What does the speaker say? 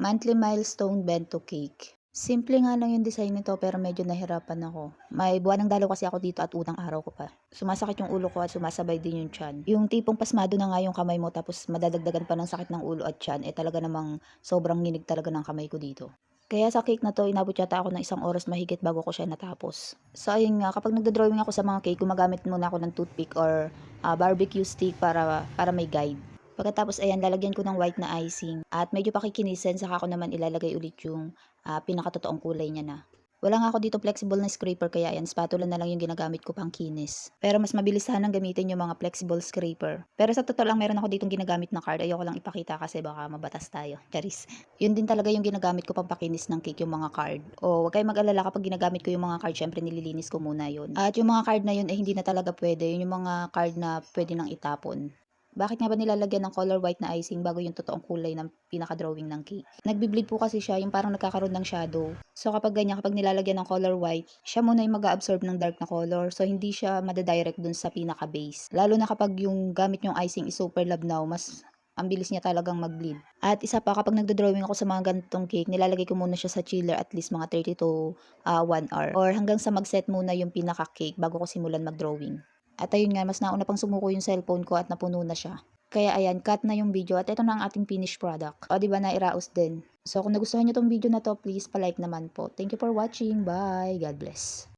Monthly milestone bento cake. Simple nga lang yung design nito pero medyo nahirapan ako. May buwanang dalaw kasi ako dito at unang araw ko pa. Sumasakit yung ulo ko at sumasabay din yung tiyan. Yung tipong pasmado na nga yung kamay mo tapos madadagdagan pa ng sakit ng ulo at tiyan, talaga namang sobrang nginig talaga ng kamay ko dito. Kaya sa cake na to, inabot yata ako ng 1 oras mahigit bago ko siya natapos. So ayun nga, kapag nagdodrawing ako sa mga cake, gumagamit muna ako ng toothpick or barbecue stick para may guide. Pagkatapos ayan, lalagyan ko ng white na icing at medyo pakikinisin saka ko naman ilalagay ulit yung pinakatotoong kulay niya na. Wala nga ako dito flexible na scraper kaya ayan, spatula na lang yung ginagamit ko pang kinis. Pero mas mabilis sanang gamitin yung mga flexible scraper. Pero sa totoo lang meron ako ditong ginagamit na card. Ayoko lang ipakita kasi baka mabatas tayo. Charis. Yun din talaga yung ginagamit ko pang pakinis ng cake, yung mga card. O wag kayong mag-alala kapag ginagamit ko yung mga card, syempre nililinis ko muna yun. At yung mga card na yun hindi na talaga pwede. Yun yung mga card na pwede nang itapon. Bakit nga ba nilalagyan ng color white na icing bago yung totoong kulay ng pinaka-drawing ng cake? Nagbi-bleed po kasi siya, yung parang nagkakaroon ng shadow. So kapag ganyan, kapag nilalagyan ng color white, siya muna yung mag-absorb ng dark na color. So hindi siya madadirect dun sa pinaka-base. Lalo na kapag yung gamit yung icing is super labnaw, mas ang bilis niya talagang mag-bleed. At isa pa, kapag nagdo-drawing ako sa mga ganitong cake, nilalagay ko muna siya sa chiller at least mga 30 to 1 hour. Or hanggang sa mag-set muna yung pinaka-cake bago ko simulan mag-drawing. At ayun nga, mas nauna pang sumuko yung cellphone ko at napuno na siya. Kaya ayan, cut na yung video at ito na ang ating finished product. O diba, nairaos din. So kung nagustuhan nyo tong video na to, please palike naman po. Thank you for watching. Bye! God bless.